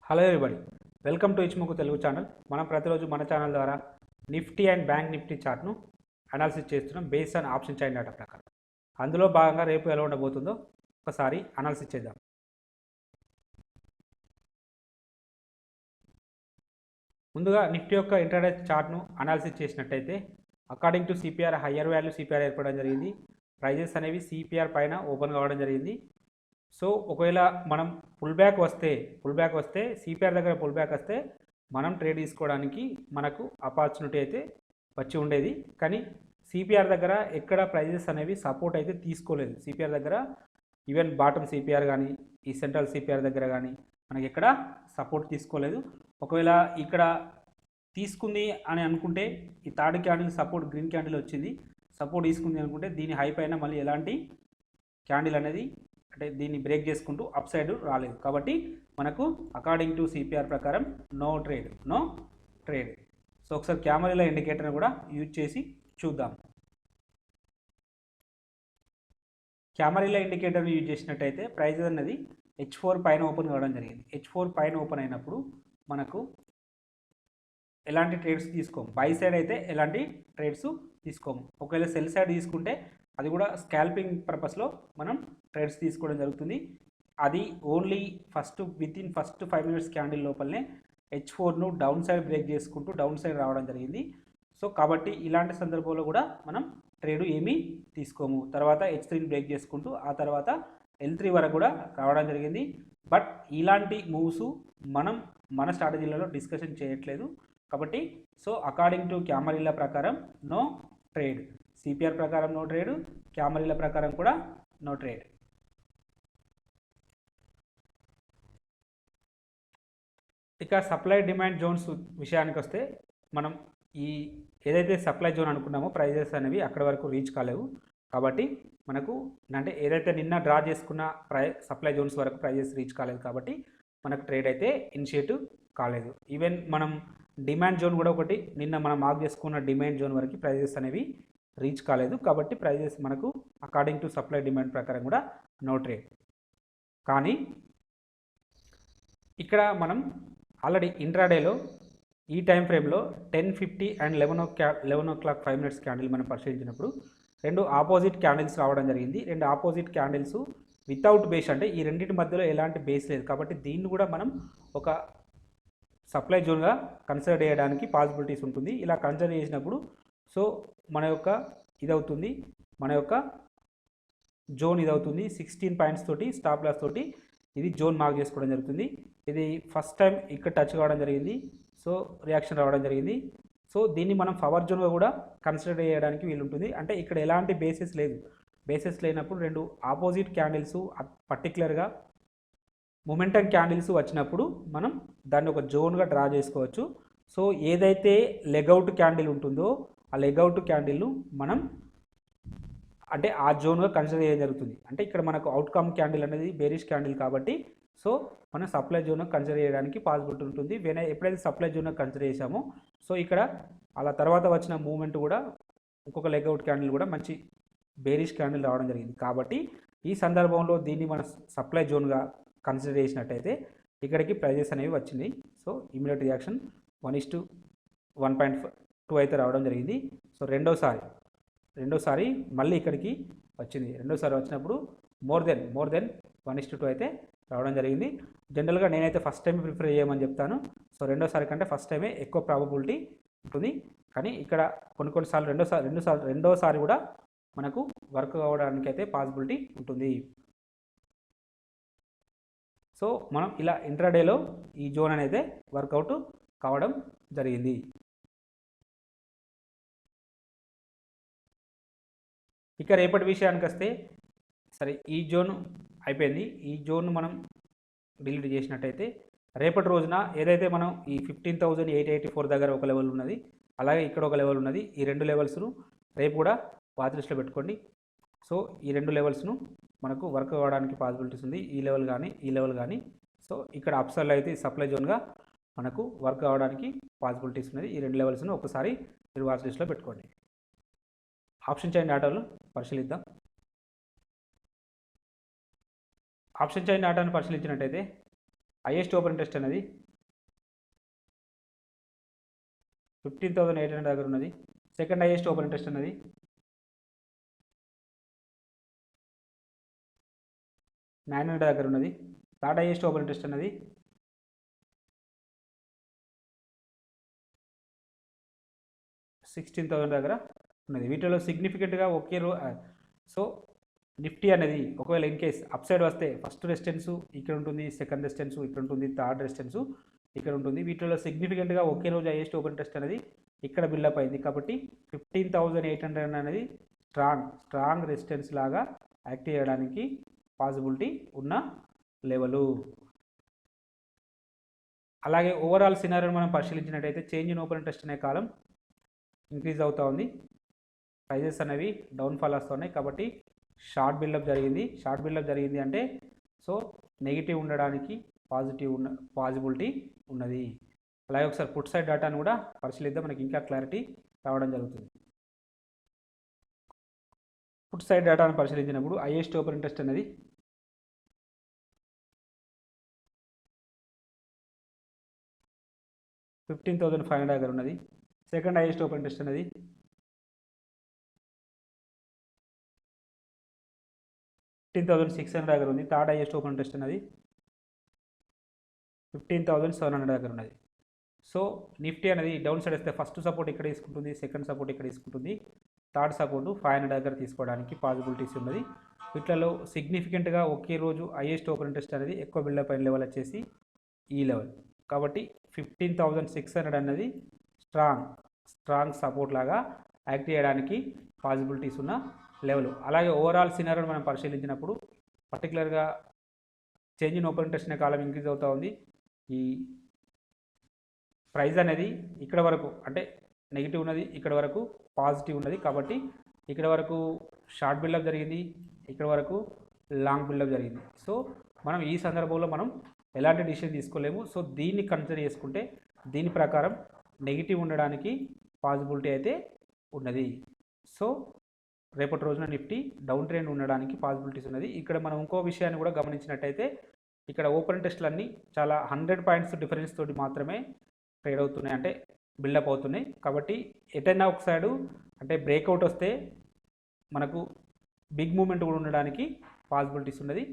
Hello everybody, welcome to ఇచ్ముకు Telugu channel. మనం ప్రతిరోజు మన ఛానల్ ద్వారా నిఫ్టీ అండ్ బ్యాంక్ నిఫ్టీ చార్ట్ను అనాలిసిస్ చేస్తున్నాం based on option chain data ప్రకారం. అందులో భాగంగా రేపు ఎలా ఉండబోతుందో ఒకసారి అనాలిసిస్ చేద్దాం. ముందుగా నిఫ్టీ యొక్క ఇంట్రాడే చార్ట్ను అనాలిసిస్ చేసినట్టయితే according to CPR higher value CPR ఏర్పడడం జరిగింది. ప్రైజెస్ అనేవి సిపిఆర్ పైన ఓపెన్ కావడం జరిగింది. సో ఒకవేళ మనం పుల్ బ్యాక్ వస్తే సిపిఆర్ దగ్గర పుల్ బ్యాక్ వస్తే మనం ట్రేడ్ తీసుకోవడానికి మనకు ఆపర్చునిటీ అయితే వచ్చి ఉండేది. కానీ సిపిఆర్ దగ్గర ఎక్కడ ప్రైజెస్ అనేవి సపోర్ట్ అయితే తీసుకోలేదు. సిపిఆర్ దగ్గర ఈవెన్ బాటమ్ సిపిఆర్ కానీ ఈ సెంట్రల్ సిపిఆర్ దగ్గర కానీ మనకి ఎక్కడ సపోర్ట్ తీసుకోలేదు. ఒకవేళ ఇక్కడ తీసుకుంది అని అనుకుంటే ఈ third candle support green candle వచ్చింది, సపోర్ట్ తీసుకుంది అనుకుంటే దీని హై పైన మళ్ళీ ఎలాంటి క్యాండిల్ అనేది అంటే దీన్ని బ్రేక్ చేసుకుంటూ అప్ సైడ్ రాలేదు. కాబట్టి మనకు అకార్డింగ్ టు సిపిఆర్ ప్రకారం నో ట్రేడ్. సో ఒకసారి కెమెరాల ఇండికేటర్ని కూడా యూజ్ చేసి చూద్దాం. కెమెరాల ఇండికేటర్ని యూజ్ చేసినట్టయితే ప్రైస్ అనేది H4 పైన ఓపెన్ కావడం జరిగింది. H4 పైన ఓపెన్ అయినప్పుడు మనకు ఎలాంటి ట్రేడ్స్ తీసుకోము. బై సైడ్ అయితే ఎలాంటి ట్రేడ్స్ తీసుకోము. ఒకవేళ సెల్ సైడ్ తీసుకుంటే అది కూడా స్కాల్పింగ్ పర్పస్లో మనం ట్రేడ్స్ తీసుకోవడం జరుగుతుంది. అది only with in first 5 minutes candle లోపలనే H4ను డౌన్ సైడ్ బ్రేక్ చేసుకుంటూ డౌన్ సైడ్ రావడం జరిగింది. సో కాబట్టి ఇలాంటి సందర్భంలో కూడా మనం ట్రేడ్ ఏమీ తీసుకోము. తర్వాత H3ని బ్రేక్ చేసుకుంటూ ఆ తర్వాత L3 వరకు కూడా రావడం జరిగింది. బట్ ఇలాంటి మూవ్స్ మనం మన స్ట్రాటజీలలో డిస్కషన్ చేయట్లేదు. కాబట్టి సో అకార్డింగ్ టు కెమెరాల ప్రకారం నో ట్రేడ్, సిపిఆర్ ప్రకారం నో ట్రేడ్, కెమెరాల ప్రకారం కూడా నో ట్రేడ్. ఇక సప్లై డిమాండ్ జోన్స్ విషయానికి వస్తే మనం ఈ ఏదైతే సప్లై జోన్ అనుకున్నామో ప్రైజెస్ అనేవి అక్కడ వరకు రీచ్ కాలేవు. కాబట్టి మనకు అంటే ఏదైతే నిన్న డ్రా చేసుకున్న సప్లై జోన్స్ వరకు ప్రైజెస్ రీచ్ కాలేదు. కాబట్టి మనకు ట్రేడ్ అయితే ఇనిషియేటివ్ కాలేదు. ఈవెన్ మనం డిమాండ్ జోన్ కూడా ఒకటి నిన్న మనం మార్క్ చేసుకున్న డిమాండ్ జోన్ వరకు ప్రైజెస్ అనేవి రీచ్ కాలేదు. కాబట్టి ప్రైజెస్ మనకు అకార్డింగ్ టు సప్లై డిమాండ్ ప్రకారం కూడా నో ట్రేడ్. కానీ ఇక్కడ మనం ఆల్రెడీ ఇంట్రాడేలో ఈ టైం ఫ్రేమ్లో 10:50 అండ్ 11 o'clock 5 minutes క్యాండిల్ మనం పరిశీలించినప్పుడు రెండు ఆపోజిట్ క్యాండిల్స్ రావడం జరిగింది. రెండు ఆపోజిట్ క్యాండిల్స్ వితౌట్ బేస్, అంటే ఈ రెండింటి మధ్యలో ఎలాంటి బేస్ లేదు. కాబట్టి దీన్ని కూడా మనం ఒక సప్లై జోన్గా కన్సిడర్ చేయడానికి పాసిబిలిటీస్ ఉంటుంది. ఇలా కన్సిడర్ చేసినప్పుడు సో మన యొక్క జోన్ ఇదవుతుంది 16 పాయింట్స్ తోటి స్టాప్ లాస్ తోటి ఇది జోన్ మార్క్ చేసుకోవడం జరుగుతుంది. ఇది ఫస్ట్ టైం ఇక్కడ టచ్ కావడం జరిగింది. సో రియాక్షన్ రావడం జరిగింది. సో దీన్ని మనం పవర్ జోన్గా కూడా కన్సిడర్ చేయడానికి వీలుంటుంది. అంటే ఇక్కడ ఎలాంటి బేసిస్ లేదు. బేసిస్ లేనప్పుడు రెండు ఆపోజిట్ క్యాండిల్స్ పర్టికులర్గా మొమెంటం క్యాండిల్స్ వచ్చినప్పుడు మనం దాన్ని ఒక జోన్గా డ్రా చేసుకోవచ్చు. సో ఏదైతే లెగౌట్ క్యాండిల్ ఉంటుందో ఆ లెగౌట్ క్యాండిల్ను మనం అంటే ఆ జోన్గా కన్సిడర్ చేయడం జరుగుతుంది. అంటే ఇక్కడ మనకు అవుట్కమ్ క్యాండిల్ అనేది బేరిష్ క్యాండిల్ కాబట్టి సో మనం సప్లై జోన్గా కన్సిడర్ చేయడానికి పాసిబిలిటీ ఉంటుంది. ఎప్పుడైతే సప్లై జోన్గా కన్సిడర్ చేసామో సో ఇక్కడ అలా తర్వాత వచ్చిన మూవ్మెంట్ కూడా ఇంకొక లెగౌట్ క్యాండిల్ కూడా మంచి బేరిష్ క్యాండిల్ రావడం జరిగింది. కాబట్టి ఈ సందర్భంలో దీన్ని మనం సప్లై జోన్గా కన్సిడర్ చేసినట్టయితే ఇక్కడికి ప్రైజెస్ అనేవి వచ్చినాయి. సో ఇమీడియట్ రియాక్షన్ 1:1.2 అయితే రావడం జరిగింది. సో రెండోసారి మళ్ళీ ఇక్కడికి వచ్చింది. రెండోసారి వచ్చినప్పుడు మోర్ దెన్ 1:2 అయితే రావడం జరిగింది. జనరల్గా నేనైతే ఫస్ట్ టైం ప్రిఫర్ చేయమని చెప్తాను. సో రెండోసారి కంటే ఫస్ట్ టైమే ఎక్కువ ప్రాబబిలిటీ ఉంటుంది. కానీ ఇక్కడ కొన్నిసార్లు రెండోసారి కూడా మనకు వర్క్ అవ్వడానికి అయితే పాసిబిలిటీ ఉంటుంది. సో మనం ఇలా ఇంట్రాడేలో ఈ జోన్ అనేది వర్కౌట్ కావడం జరిగింది. ఇక రేపటి విషయానికి వస్తే సరే ఈ జోన్ అయిపోయింది. ఈ జోన్ మనం డిలీట్ చేసినట్టయితే రేపటి రోజున ఏదైతే మనం ఈ 15,884 దగ్గర ఒక లెవెల్ ఉన్నది, అలాగే ఇక్కడ ఒక లెవెల్ ఉన్నది. ఈ రెండు లెవెల్స్ను రేపు కూడా వాచ్ లిస్ట్లో పెట్టుకోండి. సో ఈ రెండు లెవెల్స్ను మనకు వర్క్ అవ్వడానికి పాసిబిలిటీస్ ఉంది. ఈ లెవెల్ కానీ సో ఇక్కడ అప్సైడ్లో అయితే సప్లై జోన్గా మనకు వర్క్ అవ్వడానికి పాసిబిలిటీస్ ఉన్నది. ఈ రెండు లెవెల్స్ను ఒకసారి మీరు వాచ్ లిస్ట్లో పెట్టుకోండి. ఆప్షన్ చైన్ డేటాను పరిశీలిద్దాం. ఆప్షన్ చైన్ డేటాను పరిశీలించినట్టయితే హైయెస్ట్ ఓపెన్ ఇంట్రెస్ట్ అనేది 15,800 దగ్గర ఉన్నది. సెకండ్ హైయెస్ట్ ఓపెన్ ఇంట్రెస్ట్ అనేది 900 దగ్గర ఉన్నది. థర్డ్ హైయెస్ట్ ఓపెన్ ఇంట్రెస్ట్ అనేది 16,000 దగ్గర ఉన్నది. వీటిలో సిగ్నిఫికెంట్గా ఒకే సో నిఫ్టీ అనేది ఒకవేళ ఇన్ కేస్ అప్ సైడ్ వస్తే ఫస్ట్ రెసిస్టెన్స్ ఇక్కడ ఉంటుంది, సెకండ్ రెసిస్టెన్స్ ఇక్కడ ఉంటుంది, థర్డ్ రెసిస్టెన్స్ ఇక్కడ ఉంటుంది. వీటిలో సిగ్నిఫికెంట్గా ఒకే రోజు హైయెస్ట్ ఓపెన్ ఇంట్రెస్ట్ అనేది ఇక్కడ బిల్డప్ అయింది. కాబట్టి 15,800 అనేది స్ట్రాంగ్ రెసిస్టెన్స్ లాగా యాక్ట్ చేయడానికి పాసిబిలిటీ ఉన్న లెవెలు. అలాగే ఓవరాల్ సినారియోని మనం పరిశీలించినట్టయితే చేంజ్ ఇన్ ఓపెన్ ఇంట్రెస్ట్ అనే కాలం ఇంక్రీజ్ అవుతూ ఉంది, ప్రైజెస్ అనేవి డౌన్ఫాల్ వస్తున్నాయి. కాబట్టి షార్ట్ బిల్డప్ జరిగింది అంటే సో నెగిటివ్ ఉండడానికి పాజిబిలిటీ ఉన్నది. అలాగే ఒకసారి పుట్ సైడ్ డేటాను కూడా పరిశీలిద్దాం, మనకి ఇంకా క్లారిటీ రావడం జరుగుతుంది. పుట్ సైడ్ డేటాను పరిశీలించినప్పుడు హైయెస్ట్ ఓపెన్ ఇంట్రెస్ట్ అనేది 15,500 దగ్గర ఉన్నది. సెకండ్ హైయెస్ట్ ఓపెన్ ఇంట్రెస్ట్ అనేది 15,600 దగ్గర ఉంది. థర్డ్ హైయెస్ట్ ఓపెన్ ఇంట్రెస్ట్ అనేది 15,700 దగ్గర ఉన్నది. సో నిఫ్టీ అనేది డౌన్ సైడ్ వస్తే ఫస్ట్ సపోర్ట్ ఇక్కడ తీసుకుంటుంది, సెకండ్ సపోర్ట్ ఇక్కడ తీసుకుంటుంది, థర్డ్ సపోర్ట్ 500 దగ్గర తీసుకోవడానికి పాసిబిలిటీస్ ఉన్నది. వీటిలో సిగ్నిఫికెంట్గా ఒకే రోజు హైయెస్ట్ ఓపెన్ ఇంట్రెస్ట్ అనేది ఎక్కువ బిల్డప్ అయిన లెవెల్ వచ్చేసి ఈ లెవెల్. కాబట్టి 15,600 అనేది స్ట్రాంగ్ సపోర్ట్ లాగా యాక్ట్ చేయడానికి పాసిబిలిటీస్ ఉన్న లెవెల్. అలాగే ఓవరాల్ సినారియోని మనం పరిశీలించినప్పుడు పర్టికులర్గా చేంజ్ ఇన్ ఓపెన్ ఇంట్రెస్ట్ అనే కాలం ఇంక్రీజ్ అవుతూ ఉంది. ఈ ప్రైస్ అనేది ఇక్కడ వరకు అంటే నెగిటివ్ ఉన్నది, ఇక్కడ వరకు పాజిటివ్ ఉన్నది. కాబట్టి ఇక్కడ వరకు షార్ట్ బిల్డప్ జరిగింది, ఇక్కడ వరకు లాంగ్ బిల్డప్ జరిగింది. సో మనం ఈ సందర్భంలో మనం ఎలాంటి డిసిషన్ తీసుకోలేము. సో దీన్ని కన్సిడర్ చేసుకుంటే దీని ప్రకారం నెగిటివ్ ఉండడానికి పాసిబిలిటీ అయితే ఉన్నది. సో రేపటి రోజున నిఫ్టీ డౌన్ ట్రెండ్ ఉండడానికి పాసిబిలిటీస్ ఉన్నది. ఇక్కడ మనం ఇంకో విషయాన్ని కూడా గమనించినట్టయితే ఇక్కడ ఓపెన్ ఇంట్రెస్ట్లు అన్నీ చాలా 100 పాయింట్స్ డిఫరెన్స్ తోటి మాత్రమే ట్రేడ్ అవుతున్నాయి, అంటే బిల్డప్ అవుతున్నాయి. కాబట్టి ఎటైనా ఒక సైడు అంటే బ్రేక్అవుట్ వస్తే మనకు బిగ్ మూమెంట్ కూడా ఉండడానికి పాసిబిలిటీస్ ఉన్నది.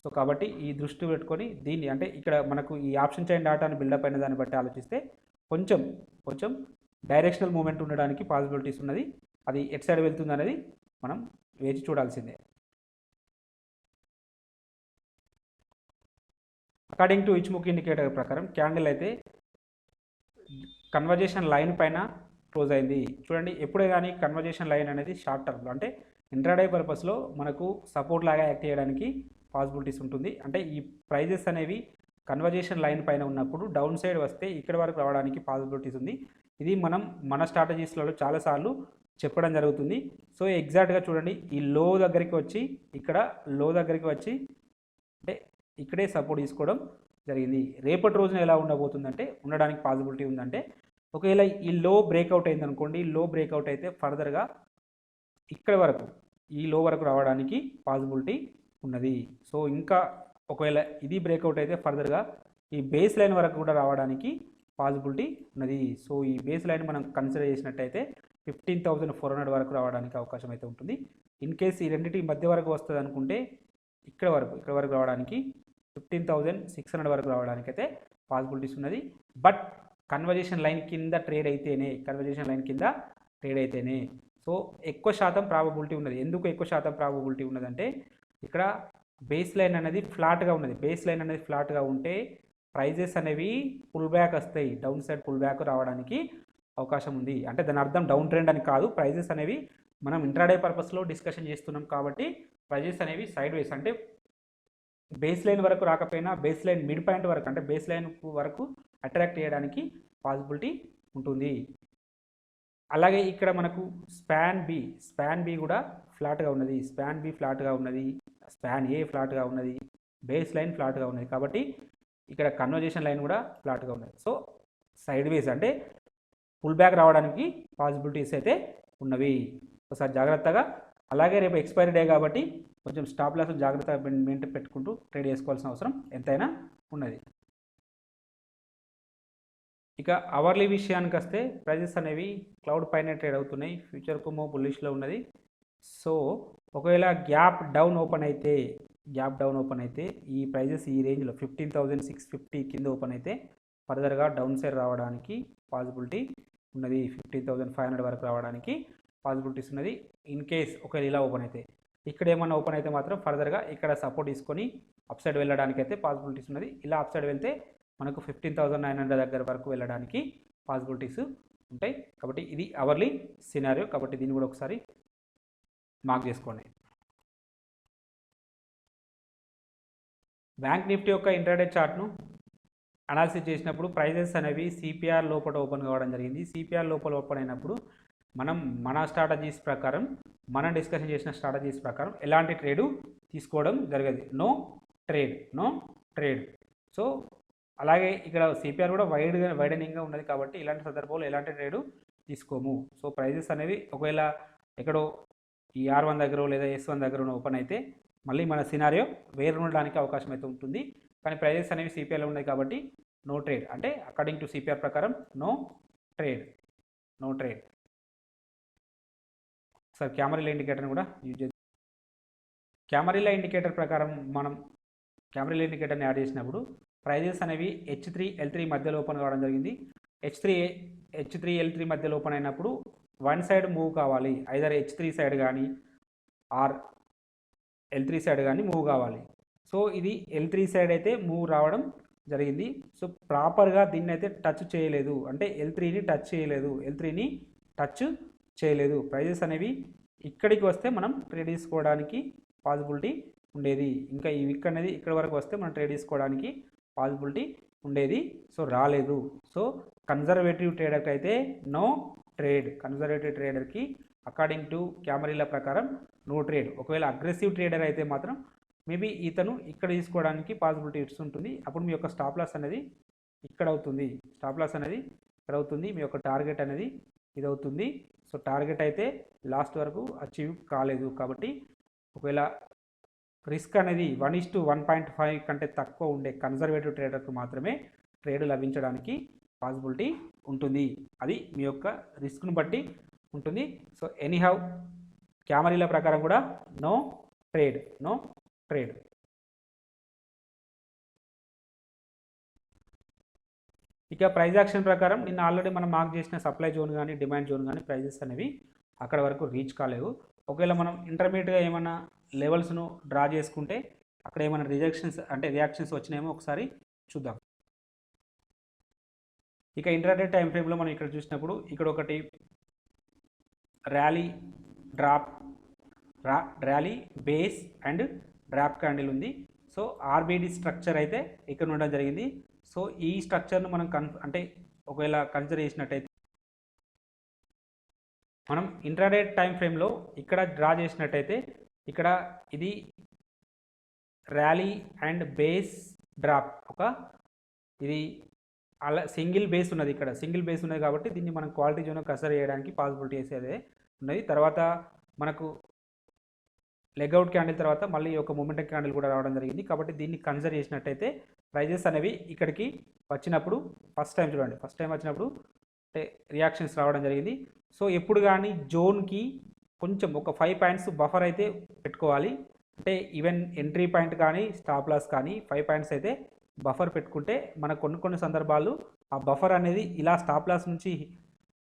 సో కాబట్టి ఈ దృష్టి పెట్టుకొని దీన్ని అంటే ఇక్కడ మనకు ఈ ఆప్షన్ చైన్ డాటాను బిల్డప్ అయిన దాన్ని బట్టి ఆలోచిస్తే కొంచెం డైరెక్షనల్ మూమెంట్ ఉండడానికి పాసిబిలిటీస్ ఉన్నది. అది ఎట్ సైడ్ వెళ్తుంది అనేది మనం వేచి చూడాల్సిందే. అకార్డింగ్ టు ఇచ్ముక్ ఇండికేటర్ ప్రకారం క్యాండిల్ అయితే కన్వర్జేషన్ లైన్ పైన క్లోజ్ అయింది. చూడండి, ఎప్పుడే కానీ కన్వర్జేషన్ లైన్ అనేది షార్ట్ టర్మ్లో అంటే ఇంట్రాడే పర్పస్లో మనకు సపోర్ట్ లాగా యాక్ట్ చేయడానికి పాసిబిలిటీస్ ఉంటుంది. అంటే ఈ ప్రైజెస్ అనేవి కన్వర్జేషన్ లైన్ పైన ఉన్నప్పుడు డౌన్ సైడ్ వస్తే ఇక్కడ వరకు రావడానికి పాసిబిలిటీస్ ఉంది. ఇది మనం మన స్ట్రాటజీస్లలో చాలాసార్లు చెప్పడం జరుగుతుంది. సో ఎగ్జాక్ట్గా చూడండి, ఈ లో దగ్గరికి వచ్చి ఇక్కడ లో దగ్గరికి వచ్చి అంటే ఇక్కడే సపోర్ట్ తీసుకోవడం జరిగింది. రేపటి రోజున ఎలా ఉండబోతుందంటే ఉండడానికి పాసిబిలిటీ ఉందంటే ఒకవేళ ఈ లో బ్రేక్అవుట్ అయిందనుకోండి, లో బ్రేక్అవుట్ అయితే ఫర్దర్గా ఇక్కడ వరకు ఈ లో వరకు రావడానికి పాసిబిలిటీ ఉన్నది. సో ఇంకా ఒకవేళ ఇది బ్రేక్అవుట్ అయితే ఫర్దర్గా ఈ బేస్ లైన్ వరకు కూడా రావడానికి పాసిబిలిటీ ఉన్నది. సో ఈ బేస్ లైన్ మనం కన్సిడర్ చేసినట్టయితే 15,400 వరకు రావడానికి అవకాశం అయితే ఉంటుంది. ఇన్ కేస్ ఈ రెండింటి మధ్య వరకు వస్తుంది అనుకుంటే ఇక్కడ వరకు రావడానికి 15,600 వరకు రావడానికి అయితే పాసిబిలిటీస్ ఉన్నది. బట్ కన్వర్జేషన్ లైన్ కింద ట్రేడ్ అయితేనే సో ఎక్కువ శాతం ప్రాబబిలిటీ ఉన్నది. ఎందుకు ఎక్కువ శాతం ప్రాబబిలిటీ ఉన్నదంటే ఇక్కడ బేస్ లైన్ అనేది ఫ్లాట్గా ఉన్నది. బేస్ లైన్ అనేది ఫ్లాట్గా ఉంటే ప్రైజెస్ అనేవి పుల్ బ్యాక్ వస్తాయి, డౌన్ సైడ్ పుల్ బ్యాక్ రావడానికి అవకాశం ఉంది. అంటే దాని అర్థం డౌన్ ట్రెండ్ అని కాదు, ప్రైజెస్ అనేవి మనం ఇంట్రాడే పర్పస్లో డిస్కషన్ చేస్తున్నాం కాబట్టి ప్రైజెస్ అనేవి సైడ్ వేస్ అంటే బేస్ లైన్ వరకు రాకపోయినా బేస్ లైన్ మిడ్ పాయింట్ వరకు అంటే బేస్ లైన్ వరకు అట్రాక్ట్ చేయడానికి పాసిబిలిటీ ఉంటుంది. అలాగే ఇక్కడ మనకు స్పాన్ బి కూడా ఫ్లాట్గా ఉన్నది, స్పాన్ బి ఫ్లాట్గా ఉన్నది, స్పాన్ ఏ ఫ్లాట్గా ఉన్నది, బేస్ లైన్ ఫ్లాట్గా ఉన్నది. కాబట్టి ఇక్కడ కన్వర్జేషన్ లైన్ కూడా ఫ్లాట్గా ఉన్నది. సో సైడ్ వేస్ అంటే పుల్ బ్యాక్ రావడానికి పాసిబిలిటీస్ అయితే ఉన్నవి. ఒకసారి జాగ్రత్తగా, అలాగే రేపు ఎక్స్పైరీ డే కాబట్టి కొంచెం స్టాప్ లాస్ జాగ్రత్తగా మెయింటైన్ పెట్టుకుంటూ ట్రేడ్ చేసుకోవాల్సిన అవసరం ఎంతైనా ఉన్నది. ఇక అవర్లీ విషయానికి వస్తే ప్రైజెస్ అనేవి క్లౌడ్ పైన ట్రేడ్ అవుతున్నాయి. ఫ్యూచర్ కుమో బుల్లిష్లో ఉన్నది. సో ఒకవేళ గ్యాప్ డౌన్ ఓపెన్ అయితే ఈ ప్రైజెస్ ఈ రేంజ్లో 15,650 కింద ఓపెన్ అయితే ఫర్దర్గా డౌన్ సైడ్ రావడానికి పాసిబిలిటీ ఉన్నది. 15,500 వరకు రావడానికి పాసిబిలిటీస్ ఉన్నది. ఇన్ కేస్ ఒకవేళ ఇలా ఓపెన్ అయితే, ఇక్కడ ఏమన్నా ఓపెన్ అయితే మాత్రం ఫర్దర్గా ఇక్కడ సపోర్ట్ తీసుకొని అప్ సైడ్ వెళ్ళడానికి అయితే పాసిబిలిటీస్ ఉన్నది. ఇలా అప్ సైడ్ వెళ్తే మనకు 15,900 దగ్గర వరకు వెళ్ళడానికి పాసిబిలిటీస్ ఉంటాయి. కాబట్టి ఇది అవర్లీ సినారియో. కాబట్టి దీన్ని కూడా ఒకసారి మార్క్ చేసుకోండి. బ్యాంక్ నిఫ్టీ యొక్క ఇంట్రాడే చార్ట్ను అనాలిసిస్ చేసినప్పుడు ప్రైజెస్ అనేవి సిపిఆర్ లోపల ఓపెన్ కావడం జరిగింది. సిపిఆర్ లోపల ఓపెన్ అయినప్పుడు మన స్ట్రాటజీస్ ప్రకారం, మనం డిస్కషన్ చేసిన స్ట్రాటజీస్ ప్రకారం ఎలాంటి ట్రేడు తీసుకోవడం జరగదు. No trade. సో అలాగే ఇక్కడ సిపిఆర్ కూడా వైడనింగ్గా ఉన్నది కాబట్టి ఇలాంటి సందర్భంలో ఎలాంటి ట్రేడు తీసుకోము. సో ప్రైజెస్ అనేవి ఒకవేళ ఎక్కడో ఈ R1 దగ్గర లేదా S1 దగ్గర ఓపెన్ అయితే మళ్ళీ మన సినారియో వేరు ఉండడానికి అవకాశం అయితే ఉంటుంది. కానీ ప్రైజెస్ అనేవి సిపిఆర్లో ఉన్నాయి కాబట్టి నో ట్రేడ్, అంటే అకార్డింగ్ టు సిపిఆర్ ప్రకారం నో ట్రేడ్. సార్ క్యామరీల ఇండికేటర్ని కూడా యూజ్ చేద్దాం. క్యామరీల ఇండికేటర్ ప్రకారం మనం క్యామరీల ఇండికేటర్ని యాడ్ చేసినప్పుడు ప్రైజెస్ అనేవి H3 L3 మధ్యలో ఓపెన్ కావడం జరిగింది. H3 L3 మధ్యలో ఓపెన్ అయినప్పుడు వన్ సైడ్ మూవ్ కావాలి. ఐదర్ H3 సైడ్ కానీ ఆర్ L3 సైడ్ కానీ మూవ్ కావాలి. సో ఇది L3 సైడ్ అయితే మూవ్ రావడం జరిగింది. సో ప్రాపర్గా దీన్ని అయితే టచ్ చేయలేదు, అంటే L3ని టచ్ చేయలేదు. ప్రైజెస్ అనేవి ఇక్కడికి వస్తే మనం ట్రేడ్ తీసుకోవడానికి పాసిబిలిటీ ఉండేది. ఇంకా ఈ విక్ అనేది ఇక్కడ వరకు వస్తే మనం ట్రేడ్ తీసుకోవడానికి పాసిబిలిటీ ఉండేది. సో రాలేదు. సో కన్జర్వేటివ్ ట్రేడర్కి అయితే నో ట్రేడ్. కన్జర్వేటివ్ ట్రేడర్కి అకార్డింగ్ టు క్యామరీల ప్రకారం నో ట్రేడ్. ఒకవేళ అగ్రెసివ్ ట్రేడర్ అయితే మాత్రం మేబీ ఇతను ఇక్కడ తీసుకోవడానికి పాసిబిలిటీస్ ఉంటుంది. అప్పుడు మీ యొక్క స్టాప్ లాస్ అనేది ఇక్కడ అవుతుంది. ఇక్కడ అవుతుంది. మీ యొక్క టార్గెట్ అనేది ఇది అవుతుంది. సో టార్గెట్ అయితే లాస్ట్ వరకు అచీవ్ కాలేదు. కాబట్టి ఒకవేళ రిస్క్ అనేది 1:1.5 కంటే తక్కువ ఉండే కన్జర్వేటివ్ ట్రేడర్కు మాత్రమే ట్రేడ్ లభించడానికి పాసిబిలిటీ ఉంటుంది. అది మీ యొక్క రిస్క్ను బట్టి ఉంటుంది. సో ఎనీహౌ క్యామరీల ప్రకారం కూడా నో ట్రేడ్. ఇక ప్రైజ్ యాక్షన్ ప్రకారం నిన్న ఆల్రెడీ మనం మార్క్ చేసిన సప్లై జోన్ కానీ డిమాండ్ జోన్ కానీ ప్రైజెస్ అనేవి అక్కడ వరకు రీచ్ కాలేవు. ఒకవేళ మనం ఇంటర్మీడియట్గా ఏమైనా లెవెల్స్ను డ్రా చేసుకుంటే అక్కడ ఏమైనా రియాక్షన్స్ వచ్చినాయేమో ఒకసారి చూద్దాం. ఇక ఇంట్రాడే టైం ఫ్రేమ్లో మనం ఇక్కడ చూసినప్పుడు ఇక్కడ ఒకటి rally base and drop candle ఉంది. సో ఆర్బిడి స్ట్రక్చర్ అయితే ఇక్కడ ఉండడం జరిగింది. సో ఈ స్ట్రక్చర్ను మనం ఒకవేళ కన్సిడర్ చేసినట్టయితే మనం ఇంట్రాడే టైం ఫ్రేమ్లో ఇక్కడ డ్రా చేసినట్టయితే ఇక్కడ ఇది ర్యాలీ అండ్ బేస్ డ్రాప్ ఇది అలా సింగిల్ బేస్ ఉన్నది. ఇక్కడ సింగిల్ బేస్ ఉన్నది కాబట్టి దీన్ని మనం క్వాలిటీ జోన్ కన్సిడర్ చేయడానికి పాసిబిలిటీ అయితే ఉన్నది. తర్వాత మనకు లెగ్అవుట్ క్యాండిల్ తర్వాత మళ్ళీ ఒక మొమెంటం క్యాండిల్ కూడా రావడం జరిగింది. కాబట్టి దీన్ని కన్సిడర్ చేసినట్టయితే ప్రైజెస్ అనేవి ఇక్కడికి వచ్చినప్పుడు ఫస్ట్ టైం వచ్చినప్పుడు రియాక్షన్స్ రావడం జరిగింది. సో ఎప్పుడు కానీ జోన్కి కొంచెం ఒక 5 పాయింట్స్ బఫర్ అయితే పెట్టుకోవాలి. అంటే ఈవెన్ ఎంట్రీ పాయింట్ కానీ స్టాప్ లాస్ కానీ 5 పాయింట్స్ అయితే బఫర్ పెట్టుకుంటే మనకు కొన్ని సందర్భాలు ఆ బఫర్ అనేది ఇలా స్టాప్ లాస్ నుంచి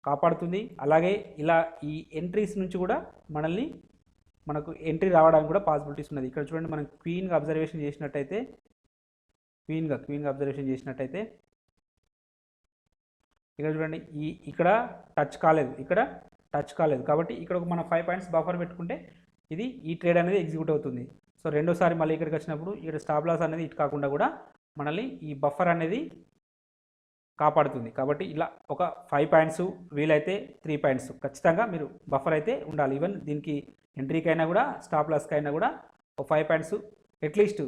కాపాడుతుంది. అలాగే ఇలా ఈ ఎంట్రీస్ నుంచి కూడా మనకు ఎంట్రీ రావడానికి కూడా పాసిబిలిటీస్ ఉన్నది. ఇక్కడ చూడండి, మనం క్వీన్గా అబ్జర్వేషన్ చేసినట్టయితే ఇక్కడ చూడండి ఇక్కడ టచ్ కాలేదు. కాబట్టి ఇక్కడ మన 5 పాయింట్స్ బఫర్ పెట్టుకుంటే ఈ ట్రేడ్ అనేది ఎగ్జిక్యూట్ అవుతుంది. సో రెండోసారి మళ్ళీ ఇక్కడికి వచ్చినప్పుడు ఇక్కడ స్టాప్ లాస్ అనేది ఇటు కాకుండా కూడా మనల్ని ఈ బఫర్ అనేది కాపాడుతుంది. కాబట్టి ఇలా ఒక 5 పాయింట్స్ వీలైతే 3 పాయింట్స్ ఖచ్చితంగా మీరు బఫర్ అయితే ఉండాలి. ఈవెన్ దీనికి ఎంట్రీకైనా కూడా స్టాప్ లాస్కైనా కూడా ఒక 5 పాయింట్స్ అట్లీస్ట్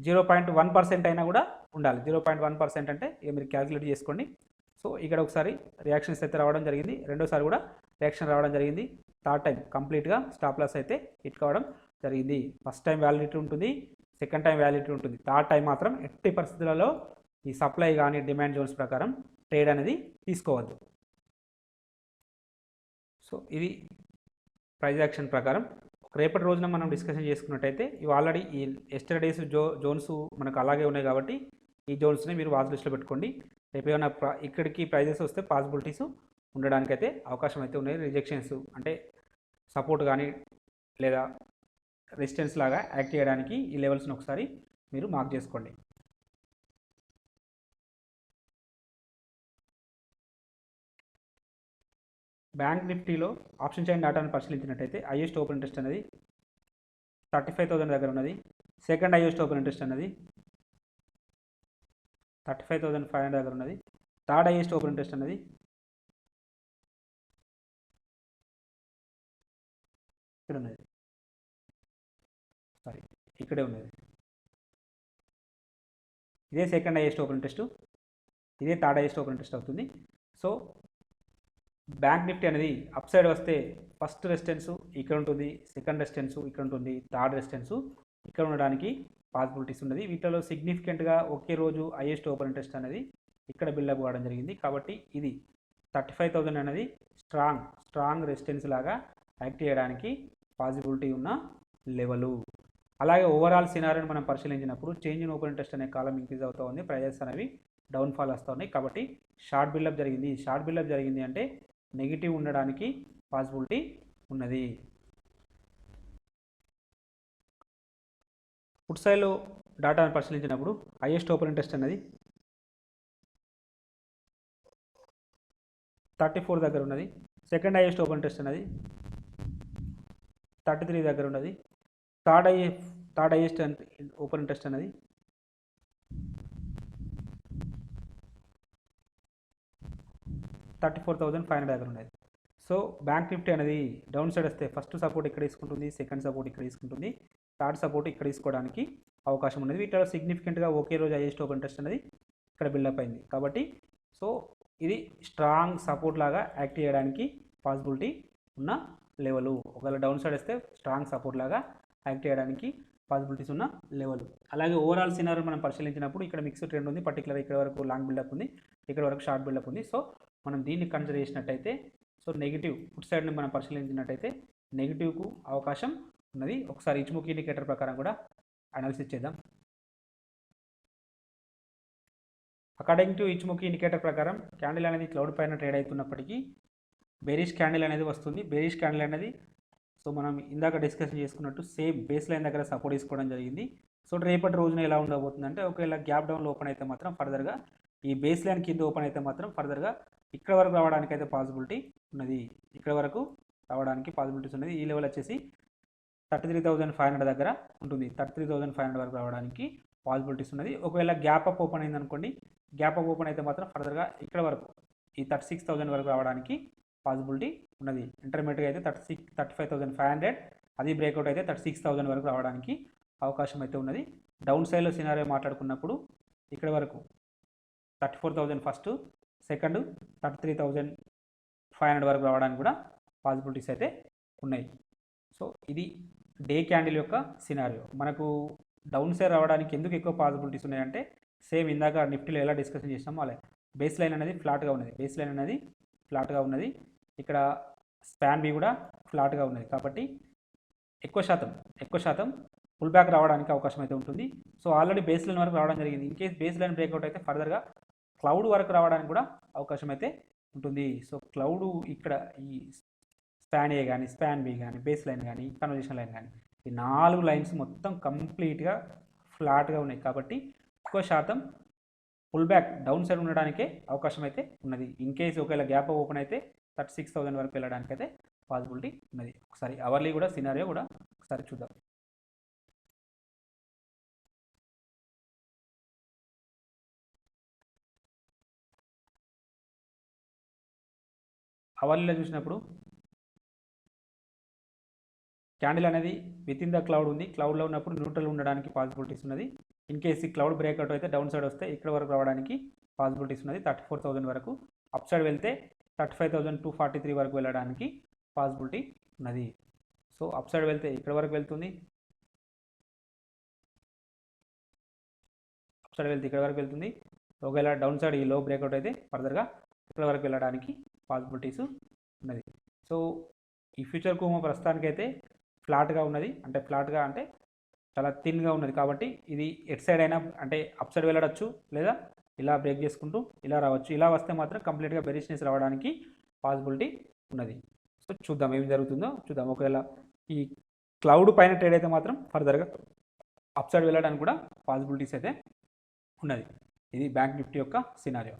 0.1% అయినా కూడా ఉండాలి. 0.1% అంటే మీరు క్యాలిక్యులేట్ చేసుకోండి. సో ఇక్కడ ఒకసారి రియాక్షన్స్ అయితే రావడం జరిగింది, రెండోసారి కూడా రియాక్షన్ రావడం జరిగింది, థర్డ్ టైం కంప్లీట్గా స్టాప్ లాస్ అయితే హిట్ కావడం జరిగింది. ఫస్ట్ టైం వ్యాలిడిటీ ఉంటుంది, సెకండ్ టైం వ్యాలిడిటీ ఉంటుంది, థర్డ్ టైం మాత్రం ఎట్టి పరిస్థితులలో ఈ సప్లై కానీ డిమాండ్ జోన్స్ ప్రకారం ట్రేడ్ అనేది తీసుకోవద్దు. సో ఇది ప్రైస్ యాక్షన్ ప్రకారం. రేపటి రోజున మనం డిస్కషన్ చేసుకున్నట్టయితే ఇవి ఆల్రెడీ ఈ ఎస్టర్డేస్ జోన్స్ మనకు అలాగే ఉన్నాయి కాబట్టి ఈ జోన్స్ని మీరు వాచ్ లిస్ట్లో పెట్టుకోండి. రేపు ఏమైనా ఇక్కడికి ప్రైజెస్ వస్తే పాసిబిలిటీస్ ఉండడానికైతే అవకాశం అయితే ఉన్నాయి. రిజెక్షన్స్ అంటే సపోర్ట్ కానీ లేదా రెసిస్టెన్స్ లాగా యాక్ట్ చేయడానికి ఈ లెవెల్స్ని ఒకసారి మీరు మార్క్ చేసుకోండి. బ్యాంక్ నిఫ్టీలో ఆప్షన్ చైన్ డాటాను పరిశీలించినట్టయితే హైయెస్ట్ ఓపెన్ ఇంట్రెస్ట్ అనేది 35,000 దగ్గర ఉన్నది. సెకండ్ హైయెస్ట్ ఓపెన్ ఇంట్రెస్ట్ అనేది 35,500 దగ్గర ఉన్నది. థర్డ్ హైయెస్ట్ ఓపెన్ ఇంట్రెస్ట్ అనేది ఇక్కడ ఉన్నది, సారీ ఇక్కడే ఉన్నది. ఇదే సెకండ్ హైయెస్ట్ ఓపెన్ ఇంట్రెస్ట్, ఇదే థర్డ్ హైయెస్ట్ ఓపెన్ ఇంట్రెస్ట్ అవుతుంది. సో బ్యాంక్ నిఫ్టీ అనేది అప్ సైడ్ వస్తే ఫస్ట్ రెసిస్టెన్స్ ఇక్కడ ఉంటుంది, సెకండ్ రెసిస్టెన్స్ ఇక్కడ ఉంటుంది, థర్డ్ రెసిస్టెన్స్ ఇక్కడ ఉండడానికి పాసిబిలిటీస్ ఉన్నది. వీటిలో సిగ్నిఫికెంట్గా ఒకే రోజు హైయెస్ట్ ఓపెన్ ఇంట్రెస్ట్ అనేది ఇక్కడ బిల్డప్ కావడం జరిగింది. కాబట్టి ఇది 35,000 అనేది స్ట్రాంగ్ రెసిస్టెన్స్ లాగా యాక్ట్ చేయడానికి పాసిబిలిటీ ఉన్న లెవెలు. అలాగే ఓవరాల్ సినారియోని మనం పరిశీలించినప్పుడు చేంజ్ ఇన్ ఓపెన్ ఇంట్రెస్ట్ అనే కాలం ఇంక్రీజ్ అవుతూ ఉంది, ప్రైజెస్ అనేవి డౌన్ఫాల్ వస్తూ ఉన్నాయి. కాబట్టి షార్ట్ బిల్డప్ జరిగింది. షార్ట్ బిల్డప్ జరిగింది అంటే నెగిటివ్ ఉండడానికి పాసిబిలిటీ ఉన్నది. ఫుడ్ సైడ్లో డాటాను పరిశీలించినప్పుడు హైయెస్ట్ ఓపెన్ ఇంట్రెస్ట్ అనేది 34 దగ్గర ఉన్నది. సెకండ్ హైయెస్ట్ ఓపెన్ ఇంట్రెస్ట్ అనేది 33 దగ్గర ఉన్నది. థర్డ్ హైయెస్ట్ ఓపెన్ ఇంట్రెస్ట్ అనేది 34,500 దగ్గర ఉన్నది. సో బ్యాంక్ నిఫ్టీ అనేది డౌన్ సైడ్ వస్తే ఫస్ట్ సపోర్ట్ ఇక్కడ తీసుకుంటుంది, సెకండ్ సపోర్ట్ ఇక్కడ తీసుకుంటుంది, థర్డ్ సపోర్ట్ ఇక్కడ తీసుకోవడానికి అవకాశం ఉన్నది. వీటిలో సిగ్నిఫికెంట్గా ఒకే రోజు హైయెస్ట్ ఓపెన్ ఇంట్రెస్ట్ అనేది ఇక్కడ బిల్డప్ అయింది. కాబట్టి సో ఇది స్ట్రాంగ్ సపోర్ట్ లాగా యాక్ట్ చేయడానికి పాసిబిలిటీ ఉన్న లెవెలు. ఒకవేళ డౌన్ సైడ్ వస్తే స్ట్రాంగ్ సపోర్ట్ లాగా యాక్ట్ చేయడానికి పాసిబిలిటీస్ ఉన్న లెవెల్. అలాగే ఓవరాల్ సినారియో మనం పరిశీలించినప్పుడు ఇక్కడ మిక్స్డ్ ట్రెండ్ ఉంది, పర్టికులర్ ఇక్కడ వరకు లాంగ్ బిల్డప్ ఉంది, ఇక్కడ వరకు షార్ట్ బిల్డప్ ఉంది. సో మనం దీన్ని కన్సిడర్ చేసినట్టయితే సో నెగిటివ్ ఫుడ్ సైడ్ని మనం పరిశీలించినట్టయితే నెగిటివ్కు అవకాశం ఉన్నది. ఒకసారి ఇచ్ముఖి ఇండికేటర్ ప్రకారం కూడా అనాలిసిస్ చేద్దాం. అకార్డింగ్ టు ఇచ్ముఖి ఇండికేటర్ ప్రకారం క్యాండిల్ అనేది క్లౌడ్ పైన ట్రేడ్ అవుతున్నప్పటికీ బేరిష్ క్యాండిల్ అనేది వస్తుంది. బేరిష్ క్యాండిల్ అనేది సో మనం ఇందాక డిస్కషన్ చేసుకున్నట్టు సేమ్ బేస్ లైన్ దగ్గర సపోర్ట్ తీసుకోవడం జరిగింది. సో రేపటి రోజున ఎలా ఉండబోతుందంటే ఒకవేళ గ్యాప్ డౌన్లో ఓపెన్ అయితే మాత్రం ఫర్దర్గా ఈ బేస్ లైన్ కింద ఓపెన్ అయితే మాత్రం ఫర్దర్గా ఇక్కడ వరకు రావడానికి అయితే పాసిబిలిటీ ఉన్నది. ఇక్కడ వరకు రావడానికి పాసిబిలిటీస్ ఉన్నది. ఈ లెవెల్ వచ్చేసి 33,500 దగ్గర ఉంటుంది. 33,500 వరకు రావడానికి పాసిబిలిటీస్ ఉన్నది. ఒకవేళ గ్యాప్ అప్ ఓపెన్ అయింది అనుకోండి, గ్యాప్ అప్ ఓపెన్ అయితే మాత్రం ఫర్దర్గా ఇక్కడ వరకు ఈ 36,000 వరకు రావడానికి పాసిబిలిటీ ఉన్నది. ఇంటర్మీడియట్గా అయితే 35,500, అది బ్రేక్అవుట్ అయితే 36,000 వరకు రావడానికి అవకాశం అయితే ఉన్నది. డౌన్ సైడ్లో సినారియో మాట్లాడుకున్నప్పుడు ఇక్కడ వరకు 34,000 ఫస్ట్, సెకండ్ 33,500 వరకు రావడానికి కూడా పాసిబిలిటీస్ అయితే ఉన్నాయి. సో ఇది డే క్యాండిల్ యొక్క సినారియో. మనకు డౌన్ సైడ్ రావడానికి ఎందుకు ఎక్కువ పాసిబిలిటీస్ ఉన్నాయంటే సేమ్ ఇందాక నిఫ్టీలో ఎలా డిస్కషన్ చేసినామో అలా బేస్ లైన్ అనేది ఫ్లాట్గా ఉన్నది. బేస్ లైన్ అనేది ఫ్లాట్గా ఉన్నది. ఇక్కడ స్పాన్ బి కూడా ఫ్లాట్గా ఉన్నది. కాబట్టి ఎక్కువ శాతం పుల్ బ్యాక్ రావడానికి అవకాశం అయితే ఉంటుంది. సో ఆల్రెడీ బేస్ లైన్ వరకు రావడం జరిగింది. In case base line breakout అయితే ఫర్దర్గా క్లౌడ్ వరకు రావడానికి కూడా అవకాశం అయితే ఉంటుంది. సో క్లౌడ్ ఇక్కడ ఈ స్పాన్ ఏ కానీ, స్పాన్ బి కానీ, బేస్ లైన్ కానీ, కన్వర్జేషన్ లైన్ కానీ, ఈ 4 లైన్స్ మొత్తం కంప్లీట్గా ఫ్లాట్గా ఉన్నాయి. కాబట్టి ఎక్కువ శాతం పుల్ బ్యాక్ డౌన్ సైడ్ ఉండడానికే అవకాశం అయితే ఉన్నది. ఇన్ కేస్ ఒకవేళ గ్యాప్ ఓపెన్ అయితే 36,000 వరకు వెళ్ళడానికి అయితే పాసిబిలిటీ ఉన్నది. ఒకసారి అవర్లీ కూడా సినారియో కూడా ఒకసారి చూద్దాం. అవర్లీలో చూసినప్పుడు క్యాండిల్ అనేది విత్ ఇన్ ద క్లౌడ్ ఉంది. క్లౌడ్లో ఉన్నప్పుడు న్యూట్రల్ ఉండడానికి పాసిబిలిటీస్ ఉన్నది. ఇన్ కేస్ ఈ క్లౌడ్ బ్రేక్అవుట్ అయితే డౌన్ సైడ్ వస్తే ఇక్కడ వరకు రావడానికి పాసిబిలిటీస్ ఉన్నది. 34,000 వరకు. అప్ సైడ్ వెళ్తే 35,243 వరకు వెళ్ళడానికి పాసిబిలిటీ ఉన్నది. సో అప్ సైడ్ వెళ్తే ఇక్కడ వరకు వెళ్తుంది, అప్ సైడ్ వెళ్తే ఇక్కడ వరకు వెళ్తుంది, ఒకవేళ డౌన్ సైడ్ ఈ లో బ్రేక్అవుట్ అయితే ఫర్దర్గా ఇక్కడ వరకు వెళ్ళడానికి పాసిబిలిటీస్ ఉన్నది. సో ఈ ఫ్యూచర్ కుమో ప్రస్తుతానికైతే ఫ్లాట్గా ఉన్నది, అంటే ఫ్లాట్గా అంటే చాలా థిన్గా ఉన్నది. కాబట్టి ఇది ఎట్ సైడ్ అయినా అంటే అప్ సైడ్ వెళ్ళడచ్చు, లేదా ఇలా బ్రేక్ చేసుకుంటూ ఇలా రావచ్చు. ఇలా వస్తే మాత్రం కంప్లీట్గా బెరిష్నెస్ రావడానికి పాసిబిలిటీ ఉన్నది. సో చూద్దాం ఏం జరుగుతుందో చూద్దాం. ఒకవేళ ఈ క్లౌడ్ పైన ట్రేడ్ అయితే మాత్రం ఫర్దర్గా అప్ సైడ్ వెళ్ళడానికి కూడా పాసిబిలిటీస్ అయితే ఉన్నది. ఇది బ్యాంక్ నిఫ్టీ యొక్క సినారియో.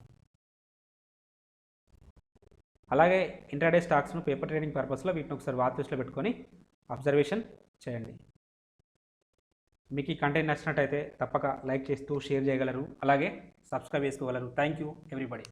అలాగే ఇంట్రాడే స్టాక్స్ను పేపర్ ట్రేడింగ్ పర్పస్లో వీటిని ఒకసారి వాచ్ లిస్ట్లో పెట్టుకొని అబ్జర్వేషన్ చేయండి. మీకు ఈ కంటెంట్ నచ్చినట్టయితే తప్పక లైక్ చేస్తూ షేర్ చేయగలరు, అలాగే సబ్స్క్రైబ్ చేసుకోగలరు. Thank you everybody.